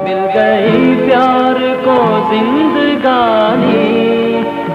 मिल गई प्यार को जिंदगानी,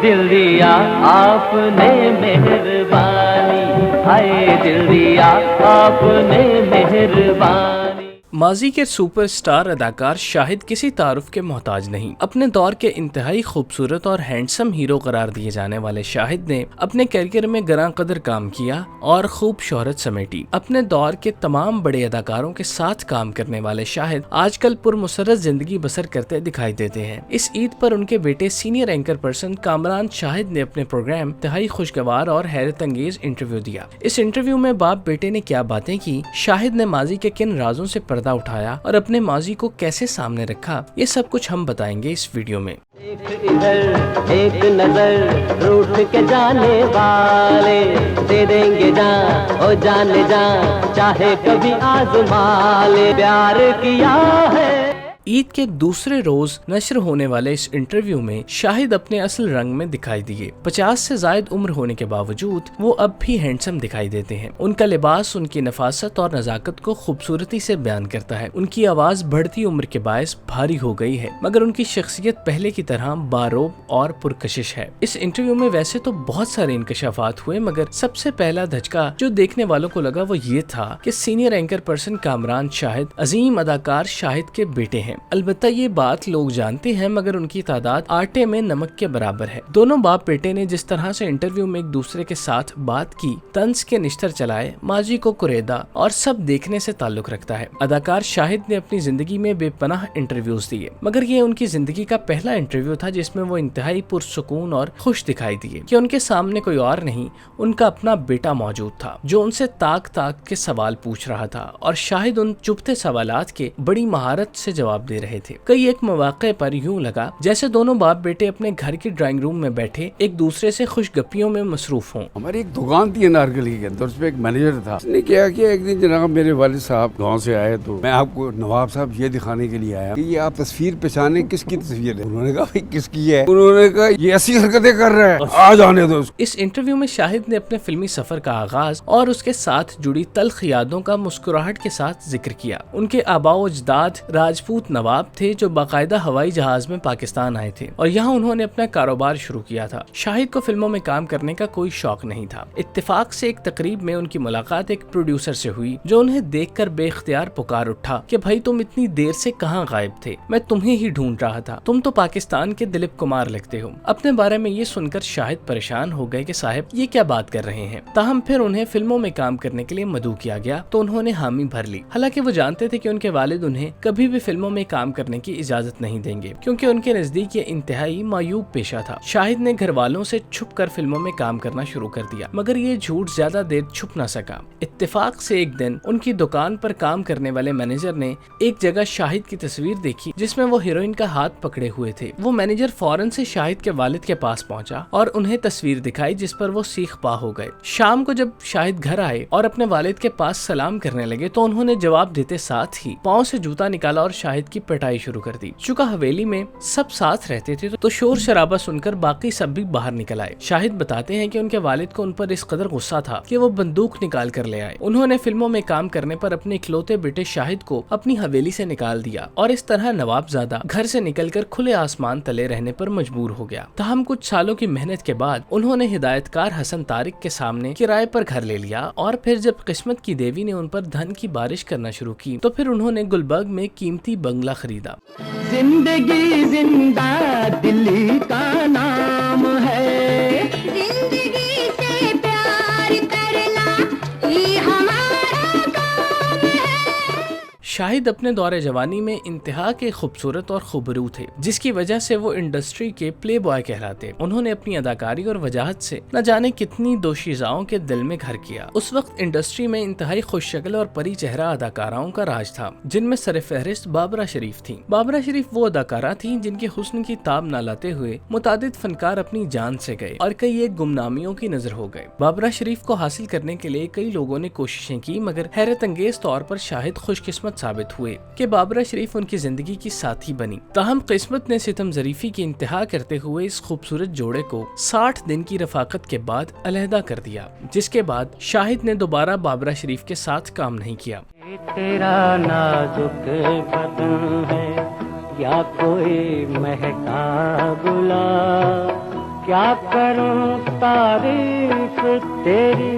दिल दिया आपने मेहरबानी, हाय दिल दिया आपने मेहरबानी। माजी के सुपरस्टार अदाकार शाहिद किसी तारुफ के मोहताज नहीं। अपने दौर के इंतहाई खूबसूरत और हैंडसम हीरो करार दिए जाने वाले शाहिद ने अपने करियर में गरां कदर काम किया और खूब शोहरत समेटी। अपने दौर के तमाम बड़े अदाकारों के साथ काम करने वाले शाहिद आजकल पुरमसरत जिंदगी बसर करते दिखाई देते हैं। इस ईद पर उनके बेटे senior anchor person Kamran Shahid ने अपने प्रोग्राम इंतहाई खुशगवार और हैरत अंगेज इंटरव्यू दिया। इस इंटरव्यू में बाप बेटे ने क्या बातें की, शाहिद ने माजी के किन राजों से पर्दा उठाया और अपने माजी को कैसे सामने रखा, ये सब कुछ हम बताएंगे इस वीडियो में। एक इधर एक नजर रूठ के जाने वाले, दे देंगे जान ओ जान जान, चाहे कभी आजमा ले, प्यार किया है। ईद के दूसरे रोज नश्र होने वाले इस इंटरव्यू में शाहिद अपने असल रंग में दिखाई दिए। 50 से ज्यादा उम्र होने के बावजूद वो अब भी हैंडसम दिखाई देते हैं। उनका लिबास उनकी नफासत और नजाकत को खूबसूरती से बयान करता है। उनकी आवाज बढ़ती उम्र के बायस भारी हो गई है, मगर उनकी शख्सियत पहले की तरह बारोब और पुरकशिश है। इस इंटरव्यू में वैसे तो बहुत सारे इंकशाफात हुए, मगर सबसे पहला धचका जो देखने वालों को लगा वो ये था कि senior anchor person Kamran Shahid अजीम अदाकार शाहिद के बेटे हैं। अलबत्ता ये बात लोग जानते हैं, मगर उनकी तादाद आटे में नमक के बराबर है। दोनों बाप बेटे ने जिस तरह से इंटरव्यू में एक दूसरे के साथ बात की, तंज के निश्तर चलाए, माजी को कुरेदा और सब देखने से ताल्लुक रखता है। अदाकार शाहिद ने अपनी जिंदगी में बेपनाह इंटरव्यूज दिए, मगर ये उनकी जिंदगी का पहला इंटरव्यू था जिसमें वो इंतहाई पुरसुकून और खुश दिखाई दिए कि उनके सामने कोई और नहीं, उनका अपना बेटा मौजूद था जो उनसे ताक ताक के सवाल पूछ रहा था और शाहिद उन चुभते सवालात के बड़ी महारत से जवाब दे रहे थे। कई एक मौके पर यूं लगा जैसे दोनों बाप बेटे अपने घर की ड्राइंग रूम में बैठे एक दूसरे से खुशगप्पियों में मसरूफ हों। हमारी एक दुकान थी अनारकली के अंदर, उसमें एक मैनेजर था। उसने क्या किया, एक दिन जनाब मेरे वालिद साहब गांव से आए, तो मैं आपको नवाब साहब ये दिखाने के लिए आया कि ये आप तस्वीर पहचाने किसकी तस्वीर है। उन्होंने कहा भाई किसकी है? उन्होंने कहा ये ऐसी हरकतें कर रहा है, आ जाने दो। इस इंटरव्यू में शाहिद ने अपने फिल्मी सफर का आगाज और उसके साथ जुड़ी तल्ख यादों का मुस्कुराहट के साथ जिक्र किया। उनके आबाओ अजदाद राजपूत नवाब थे जो बाकायदा हवाई जहाज में पाकिस्तान आए थे और यहाँ उन्होंने अपना कारोबार शुरू किया था। शाहिद को फिल्मों में काम करने का कोई शौक नहीं था। इत्तेफाक से एक तकरीब में उनकी मुलाकात एक प्रोड्यूसर से हुई जो उन्हें देखकर बेख्तियार पुकार उठा कि भाई तुम इतनी देर से कहाँ गायब थे, मैं तुम्हें ही ढूंढ रहा था, तुम तो पाकिस्तान के दिलीप कुमार लगते हो। अपने बारे में ये सुनकर शाहिद परेशान हो गए कि साहब ये क्या बात कर रहे हैं। ताहम फिर उन्हें फिल्मों में काम करने के लिए मदऊ किया गया तो उन्होंने हामी भर ली। हालांकि वो जानते थे कि उनके वालिद उन्हें कभी भी फिल्मों में काम करने की इजाजत नहीं देंगे, क्योंकि उनके नजदीक ये इंतहाई मायूब पेशा था। शाहिद ने घर वालों से छुप कर फिल्मों में काम करना शुरू कर दिया, मगर ये झूठ ज्यादा देर छुप न सका। इत्तेफाक से एक दिन उनकी दुकान पर काम करने वाले मैनेजर ने एक जगह शाहिद की तस्वीर देखी जिसमें वो हीरोइन का हाथ पकड़े हुए थे। वो मैनेजर फौरन से शाहिद के वालिद के पास पहुंचा और उन्हें तस्वीर दिखाई, जिस पर वो सीख पा हो गए। शाम को जब शाहिद घर आए और अपने वालिद के पास सलाम करने लगे तो उन्होंने जवाब देते साथ ही पाँव से जूता निकाला और शाहिद की पिटाई शुरू कर दी। चूंकि हवेली में सब साथ रहते थे तो शोर शराबा सुनकर बाकी सब भी बाहर निकल आए। शाहिद बताते हैं कि उनके वालिद को उन पर इस कदर गुस्सा था कि वो बंदूक निकाल कर ले आए। उन्होंने फिल्मों में काम करने पर अपने इकलौते बेटे शाहिद को अपनी हवेली से निकाल दिया और इस तरह नवाबजादा घर से निकलकर खुले आसमान तले रहने पर मजबूर हो गया। ताहम कुछ सालों की मेहनत के बाद उन्होंने हिदायतकार हसन तारिक के सामने किराए पर घर ले लिया और फिर जब किस्मत की देवी ने उन पर धन की बारिश करना शुरू की तो फिर उन्होंने गुलबर्ग में कीमती बंगला खरीदा। जिंदगी जिंदा दिल्ली का नाम है, जिंदगी से प्यार करना ही हमारा काम है। शाहिद अपने दौरे जवानी में इंतहा के खूबसूरत और खुबरू थे, जिसकी वजह से वो इंडस्ट्री के प्ले बॉय कहलाते। उन्होंने अपनी अदाकारी और वजाहत से न जाने कितनी दोशीजाओं के दिल में घर किया। उस वक्त इंडस्ट्री में इंतहाई खुशशक्ल और परी चेहरा अदाकाराओं का राज था, जिनमें सरफहरिस्त बाबरा शरीफ थी। बाबरा शरीफ वो अदाकारा थी जिनके हुस्न की ताब न लाते हुए मुतादिद फनकार अपनी जान से गए और कई एक गुमनामियों की नजर हो गए। बाबरा शरीफ को हासिल करने के लिए कई लोगों ने कोशिशें की, मगर हैरत अंगेज तौर पर शाहिद खुशकिस्मत साबित हुए कि बाबरा शरीफ उनकी जिंदगी की साथी बनी। ताहम किस्मत ने सितम ज़रीफी की इंतहा करते हुए इस खूबसूरत जोड़े को 60 दिन की रफाकत के बाद अलहदा कर दिया, जिसके बाद शाहिद ने दोबारा बाबरा शरीफ के साथ काम नहीं किया। तेरा नाजुक बदन है, या कोई महका गुलाब, क्या करूं तारीफ तेरी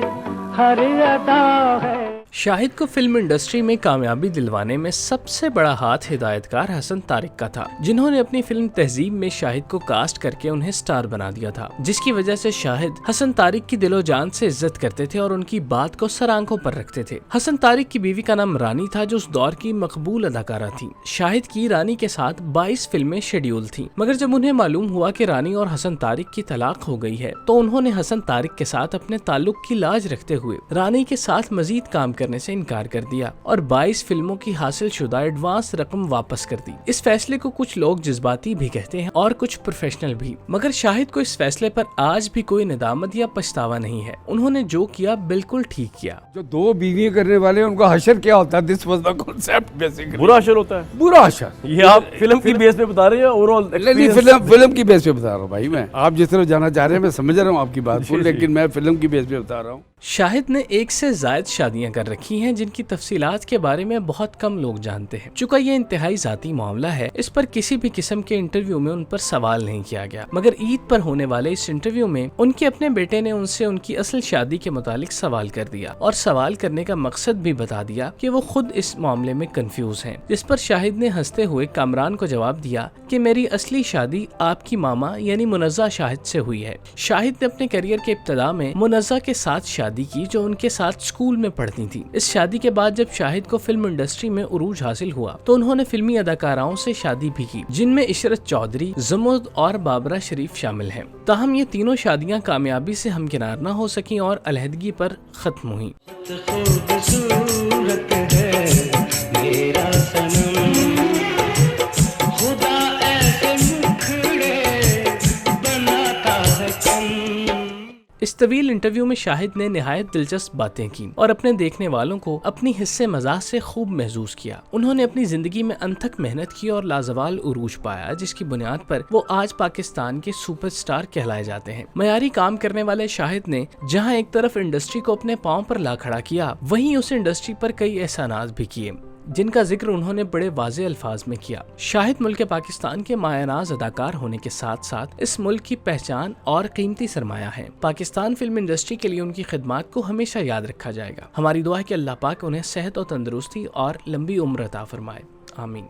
हर अदा है। शाहिद को फिल्म इंडस्ट्री में कामयाबी दिलवाने में सबसे बड़ा हाथ हिदायतकार हसन तारिक का था, जिन्होंने अपनी फिल्म तहजीब में शाहिद को कास्ट करके उन्हें स्टार बना दिया था, जिसकी वजह से शाहिद हसन तारिक की दिलो जान से इज्जत करते थे और उनकी बात को सर आंखों पर रखते थे। हसन तारिक की बीवी का नाम रानी था, जो उस दौर की मकबूल अदाकारा थी। शाहिद की रानी के साथ 22 फिल्में शेड्यूल थी, मगर जब उन्हें मालूम हुआ कि रानी और हसन तारिक की तलाक हो गई है, तो उन्होंने हसन तारिक के साथ अपने ताल्लुक की लाज रखते हुए रानी के साथ मजीद काम करने से इनकार कर दिया और 22 फिल्मों की हासिल शुदा एडवांस रकम वापस कर दी। इस फैसले को कुछ लोग जज्बाती भी कहते हैं और कुछ प्रोफेशनल भी, मगर शाहिद को इस फैसले पर आज भी कोई निदामत या पछतावा नहीं है। उन्होंने जो किया बिल्कुल ठीक किया। जो दो बीवियां करने वाले हैं, उनका हशर क्या होता है? This was the concept basically. बुरा असर होता है, बुरा हशर। ये आप फिल्म की बेस पे बता रहे हैं ओवरऑल? नहीं, फिल्म की बेस पे बता रहा हूँ भाई मैं। आप जिस तरह जाना चाह रहे हैं मैं समझ रहा हूँ आपकी बात को, लेकिन मैं फिल्म की बेस पे बता रहा हूँ। शाहिद ने 1 से ज़ायद शादियां कर रखी हैं, जिनकी तफसीलात के बारे में बहुत कम लोग जानते हैं। चूंकि ये इंतहाई जाती मामला है, इस पर किसी भी किस्म के इंटरव्यू में उन पर सवाल नहीं किया गया, मगर ईद पर होने वाले इस इंटरव्यू में उनके अपने बेटे ने उनसे उनकी असल शादी के मुतालिक सवाल कर दिया और सवाल करने का मकसद भी बता दिया कि वो खुद इस मामले में कंफ्यूज हैं। जिस पर शाहिद ने हंसते हुए कामरान को जवाब दिया कि मेरी असली शादी आपकी मामा यानी मुनज़्ज़ा शाहिद से हुई है। शाहिद ने अपने करियर के इब्तदा में मुनज़्ज़ा के साथ शादी की, जो उनके साथ स्कूल में पढ़ती थी। इस शादी के बाद जब शाहिद को फिल्म इंडस्ट्री में उरूज हासिल हुआ, तो उन्होंने फिल्मी अदाकाराओं से शादी भी की, जिनमें इशरत चौधरी, ज़ुमुर्द और बाबरा शरीफ शामिल हैं। ताहम ये तीनों शादियां कामयाबी से हमकिनार न हो सकी और अलहदगी पर खत्म हुई। इस तवील इंटरव्यू में शाहिद ने निहायत दिलचस्प बातें की और अपने देखने वालों को अपनी हिस्से मजाक से खूब महसूस किया। उन्होंने अपनी जिंदगी में अनथक मेहनत की और लाजवाल उरूज पाया, जिसकी बुनियाद पर वो आज पाकिस्तान के सुपरस्टार कहलाए जाते हैं। मयारी काम करने वाले शाहिद ने जहां एक तरफ इंडस्ट्री को अपने पांव पर ला खड़ा किया, वहीं उस इंडस्ट्री पर कई एहसानात भी किए, जिनका जिक्र उन्होंने बड़े वाज़े अल्फाज में किया। शाहिद मुल्क पाकिस्तान के मायनाज अदाकार होने के साथ साथ इस मुल्क की पहचान और कीमती सरमाया है। पाकिस्तान फिल्म इंडस्ट्री के लिए उनकी खिदमत को हमेशा याद रखा जाएगा। हमारी दुआ है कि अल्लाह पाक उन्हें सेहत और तंदुरुस्ती और लंबी उम्र अता फरमाए। आमीन।